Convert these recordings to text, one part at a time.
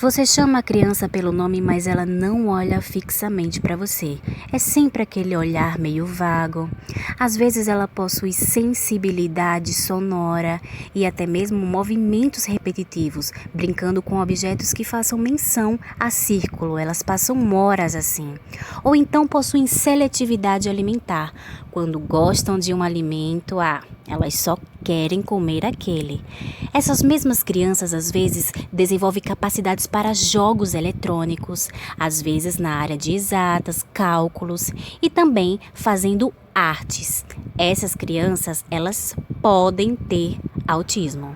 Você chama a criança pelo nome, mas ela não olha fixamente para você. É sempre aquele olhar meio vago. Às vezes ela possui sensibilidade sonora e até mesmo movimentos repetitivos, brincando com objetos que façam menção a círculo. Elas passam horas assim. Ou então possuem seletividade alimentar. Quando gostam de um alimento, elas só querem comer aquele. Essas mesmas crianças às vezes desenvolvem capacidades para jogos eletrônicos, às vezes na área de exatas, cálculos e também fazendo artes. Essas crianças, elas podem ter autismo.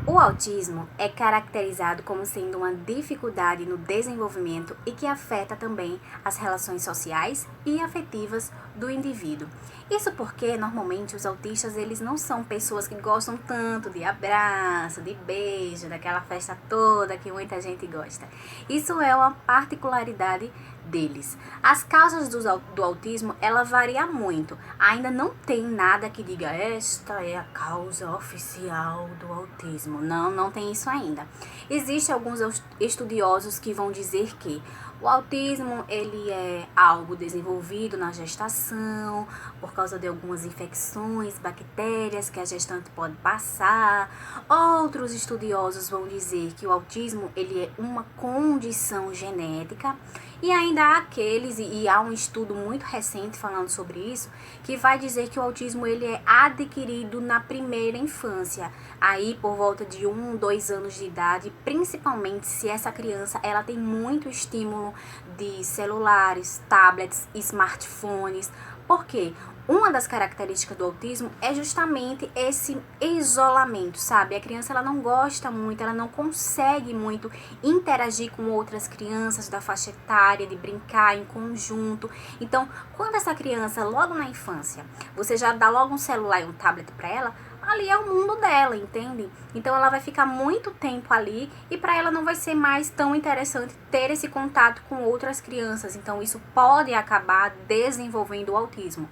O autismo é caracterizado como sendo uma dificuldade no desenvolvimento e que afeta também as relações sociais e afetivas do indivíduo. Isso porque, normalmente, os autistas eles não são pessoas que gostam tanto de abraço, de beijo, daquela festa toda que muita gente gosta. Isso é uma particularidade deles. As causas do autismo, ela varia muito. Ainda não tem nada que diga esta é a causa oficial do autismo. Não tem isso ainda. Existem alguns estudiosos que vão dizer que o autismo ele é algo desenvolvido na gestação por causa de algumas infecções, bactérias que a gestante pode passar. Outros estudiosos vão dizer que o autismo ele é uma condição genética. E ainda há aqueles, e há um estudo muito recente falando sobre isso, que vai dizer que o autismo ele é adquirido na primeira infância, aí por volta de 1, 2 anos de idade, principalmente se essa criança ela tem muito estímulo de celulares, tablets, smartphones. Por quê? Uma das características do autismo é justamente esse isolamento, sabe? A criança ela não gosta muito, ela não consegue muito interagir com outras crianças da faixa etária, de brincar em conjunto. Então, quando essa criança, logo na infância, você já dá logo um celular e um tablet para ela, ali é o mundo dela, entende? Então ela vai ficar muito tempo ali e para ela não vai ser mais tão interessante ter esse contato com outras crianças. Então isso pode acabar desenvolvendo o autismo.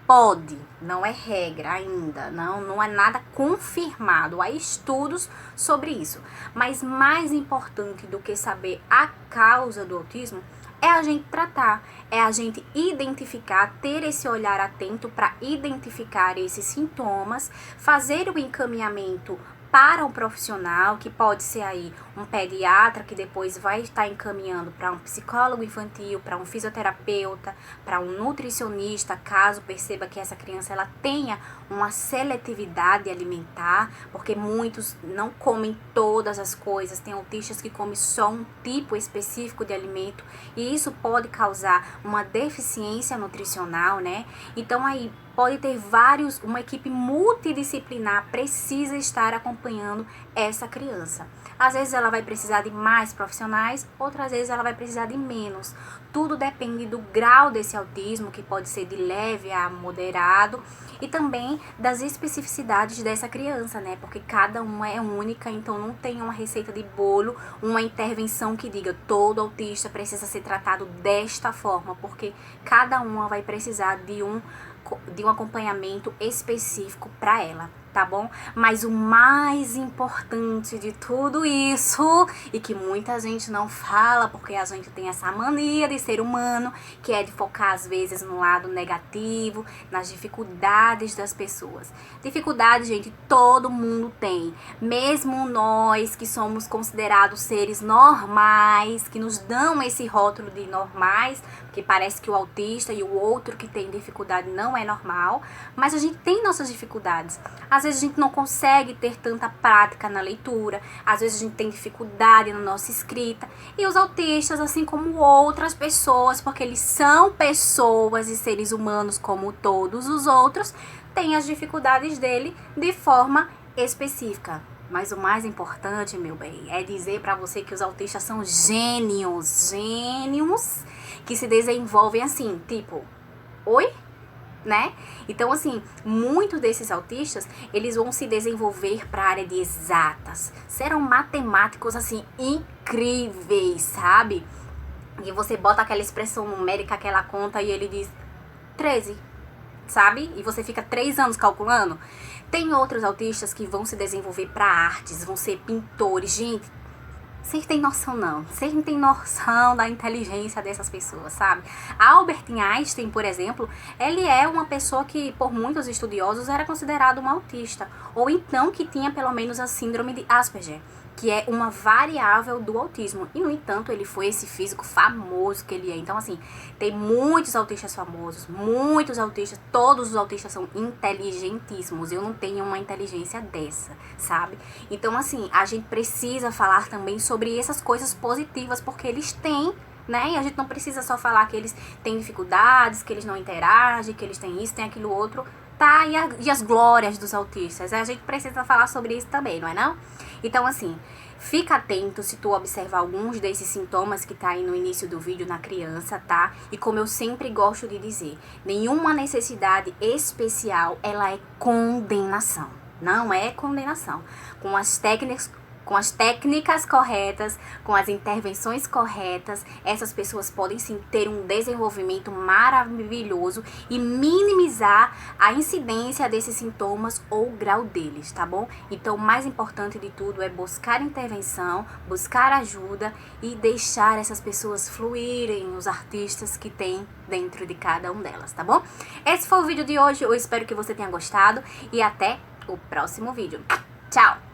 Pode, não é regra ainda, não é nada confirmado, há estudos sobre isso. Mas mais importante do que saber a causa do autismo é a gente tratar, é a gente identificar, ter esse olhar atento para identificar esses sintomas, fazer o encaminhamento para um profissional, que pode ser aí um pediatra, que depois vai estar encaminhando para um psicólogo infantil, para um fisioterapeuta, para um nutricionista, caso perceba que essa criança ela tenha uma seletividade alimentar, porque muitos não comem todas as coisas, tem autistas que comem só um tipo específico de alimento, e isso pode causar uma deficiência nutricional, né? Então aí pode ter uma equipe multidisciplinar precisa estar acompanhando essa criança. Às vezes ela vai precisar de mais profissionais, outras vezes ela vai precisar de menos. Tudo depende do grau desse autismo, que pode ser de leve a moderado, e também das especificidades dessa criança, né? Porque cada uma é única, então não tem uma receita de bolo, uma intervenção que diga todo autista precisa ser tratado desta forma, porque cada uma vai precisar de um acompanhamento específico para ela, tá bom? Mas o mais importante de tudo isso, e que muita gente não fala, porque a gente tem essa mania de ser humano, que é de focar às vezes no lado negativo, nas dificuldades das pessoas. Dificuldade, gente, todo mundo tem. Mesmo nós que somos considerados seres normais, que nos dão esse rótulo de normais, porque parece que o autista e o outro que tem dificuldade não é normal, mas a gente tem nossas dificuldades. Às vezes a gente não consegue ter tanta prática na leitura, às vezes a gente tem dificuldade na nossa escrita, e os autistas, assim como outras pessoas, porque eles são pessoas e seres humanos como todos os outros, têm as dificuldades dele de forma específica. Mas o mais importante, meu bem, é dizer pra você que os autistas são gênios que se desenvolvem assim, tipo, oi? Né? Então, assim, muitos desses autistas, eles vão se desenvolver para a área de exatas. Serão matemáticos, assim, incríveis, sabe? E você bota aquela expressão numérica, aquela conta, e ele diz 13, sabe? E você fica 3 anos calculando. Tem outros autistas que vão se desenvolver para artes, vão ser pintores. Gente, Vocês têm noção não, vocês não têm noção da inteligência dessas pessoas, sabe? Albert Einstein, por exemplo, ele é uma pessoa que, por muitos estudiosos, era considerado um autista, ou então que tinha pelo menos a síndrome de Asperger, que é uma variável do autismo. E, no entanto, ele foi esse físico famoso que ele é. Então, assim, tem muitos autistas famosos, muitos autistas, todos os autistas são inteligentíssimos. Eu não tenho uma inteligência dessa, sabe? Então, assim, a gente precisa falar também sobre essas coisas positivas, porque eles têm, né? E a gente não precisa só falar que eles têm dificuldades, que eles não interagem, que eles têm isso, têm aquilo outro, tá? E as glórias dos autistas. A gente precisa falar sobre isso também, não é não? Então, assim, fica atento se tu observar alguns desses sintomas que tá aí no início do vídeo na criança, tá? E como eu sempre gosto de dizer, nenhuma necessidade especial, ela é condenação. Não é condenação. Com as técnicas corretas, com as intervenções corretas, essas pessoas podem sim ter um desenvolvimento maravilhoso e minimizar a incidência desses sintomas ou o grau deles, tá bom? Então, o mais importante de tudo é buscar intervenção, buscar ajuda e deixar essas pessoas fluírem, os artistas que tem dentro de cada um delas, tá bom? Esse foi o vídeo de hoje, eu espero que você tenha gostado e até o próximo vídeo. Tchau!